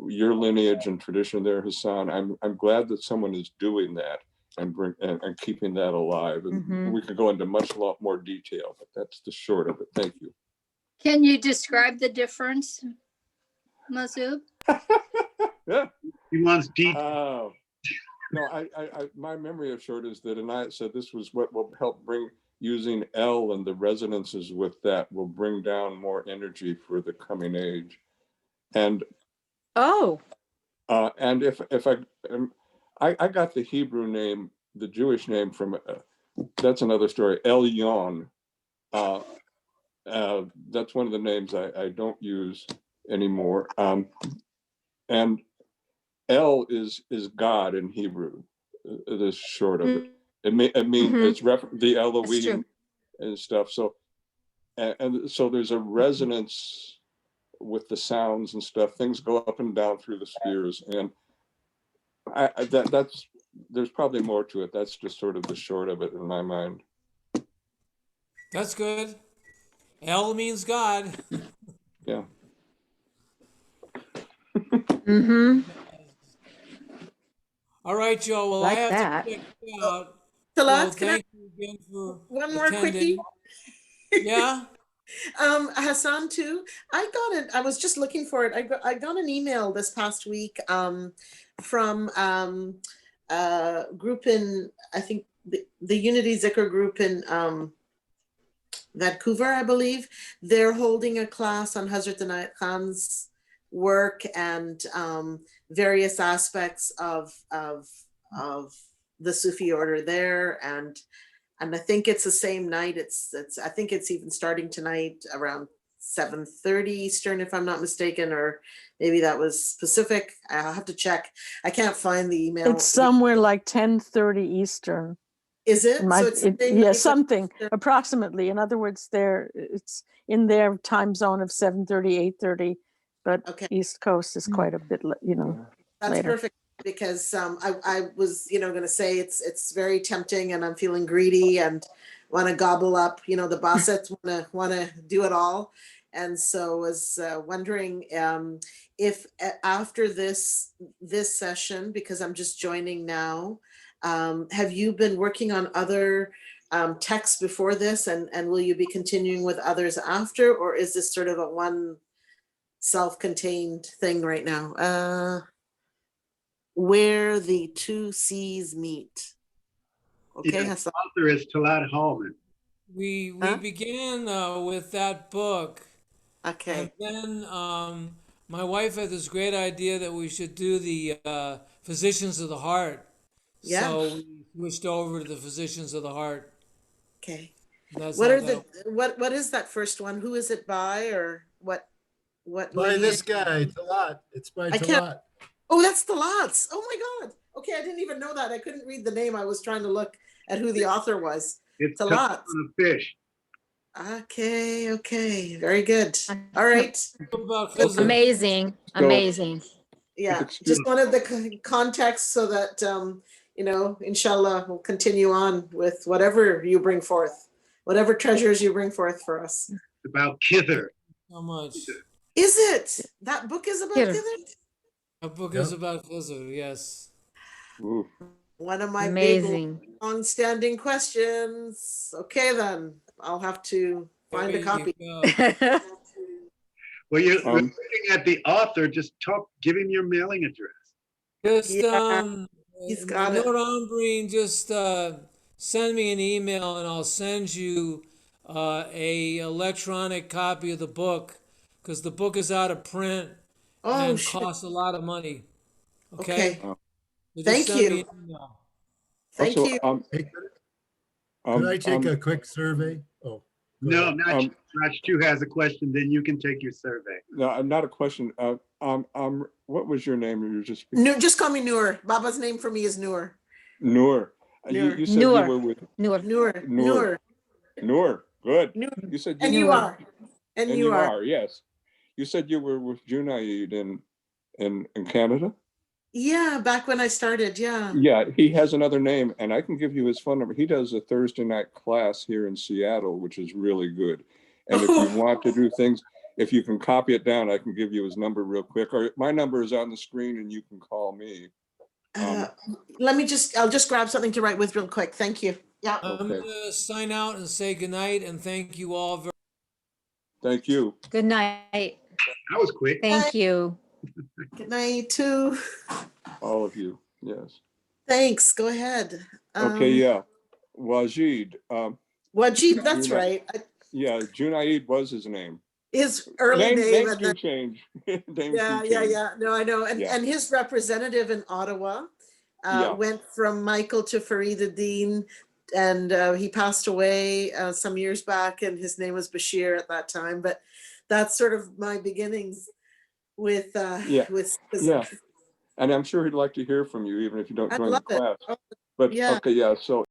your lineage and tradition there, Hassan, I'm glad that someone is doing that and keeping that alive. And Mhm. we could go into lot more detail, but that's the short of it. Thank you. Can you describe the difference, Mazub? Yeah. He wants detail. No, my memory of short is that Anayat said this was what will help bring using L and the resonances with that will bring down more energy for the coming age. And Oh. and if I got the Hebrew name, the Jewish name from that's another story. Elyon. That's one of the names I don't use anymore. And El is God in Hebrew. The short of it. It means Mhm. it's the That's true. Elohim and stuff. So and so there's a resonance with the sounds and stuff. Things go up and down through the spheres, and that's there's probably more to it. That's just sort of the short of it in my mind. That's good. El means God. Yeah. Mm-hmm. All right, Joe. Well, I Like have that. to check it out. So Talat, can I, thank you again for one more quickie? attending. Yeah. Hassan too. I got it. I was just looking for it. I got an email this past week from a group in, I think the Unity Zikr group in Vancouver, I believe. They're holding a class on Hazrat Inayat Khan's work and various aspects of the Sufi order there, and I think it's the same night. It's I think it's even starting tonight around 7:30 Eastern, if I'm not mistaken, or maybe that was Pacific. I'll have to check. I can't find the email. It's somewhere like 10:30 Eastern. Is it? So it's the same night, but- something approximately. In other words, it's in their time zone of 7:30, 8:30, but Okay. East Coast is quite a bit, That's later. perfect, because I was going to say it's very tempting, and I'm feeling greedy and want to gobble up, the Bassets want to do it all, and so was wondering if after this session, because I'm just joining now, have you been working on other texts before this, and will you be continuing with others after, or is this sort of a one self-contained thing right now? Where the two seas meet. Okay, Yeah, Hassan. the author is Talat Halman. We Huh? began with that book, and Okay. then my wife had this great idea that we should do the Physicians of the Heart. Yeah. So we switched over to the Physicians of the Heart. Okay. That's What how are that. what is that first one? Who is it by, or what By this lineage? guy, Talat. It's by I can't. Talat. Oh, that's Talat's. Oh my God. Okay, I didn't even know that. I couldn't read the name. I was trying to look at who the author was. It's Talat. on a fish. Okay. Very good. All right. About Okay. Amazing. So- Amazing. Yeah, Excuse- just wanted the context so that, inshallah, we'll continue on with whatever you bring forth, whatever treasures you bring forth for us. It's about Kither. how much. Is it? That book is about Here. Kither? That book Yep. is about Khizr, yes. Ooh. One of my Amazing. big long-standing questions. Okay, then I'll have to find a There you copy. go. Well, you're Um, looking at the author, just give him your mailing address. Just Yeah, he's got it. Manor Ombreen, just send me an email and I'll send you a electronic copy of the book, because the book is out of print Oh, and shit. costs a lot of money. Okay? Okay. So just Thank send me you. an email. Thank also, you. Hey, could I take a quick survey? Oh, go No, ahead. not Raj 2 has a question, then you can take your survey. no, not a question. What was your name? You were just Just call me Noor. Baba's name for me is Noor. Noor. Noor. You said you Noor. were with Noor. Noor. Noor. Noor. Good. Noor. You said And you are. And and you you are. are, yes. You said you were with Junaid in Canada? Yeah, back when I started, yeah. Yeah, he has another name, and I can give you his phone number. He does a Thursday night class here in Seattle, which is really good. And if you want to do things, if you can copy it down, I can give you his number real quick. Or my number is on the screen, and you can call me. I'll just grab something to write with real quick. Thank you. Yeah. I'm Okay. going to sign out and say goodnight and thank you all very Thank you. Good night. That was quick. Thank you. Good night, too. All of you. Yes. Thanks. Go ahead. Okay. Yeah. Wajid. Wajid, that's Juna- right. Yeah. Junaid was his name. His early name. Names And do then, change. Names yeah, do yeah, change. yeah. No, I know. And Yeah. and his representative in Ottawa Yeah. went from Michael to Fariduddin, and he passed away some years back, and his name was Bashir at that time. But that's sort of my beginnings with Yeah. with Yeah. And I'm sure he'd like to hear from you, even if you don't I'd join the love it. class. Oh, But yeah. okay, yeah. So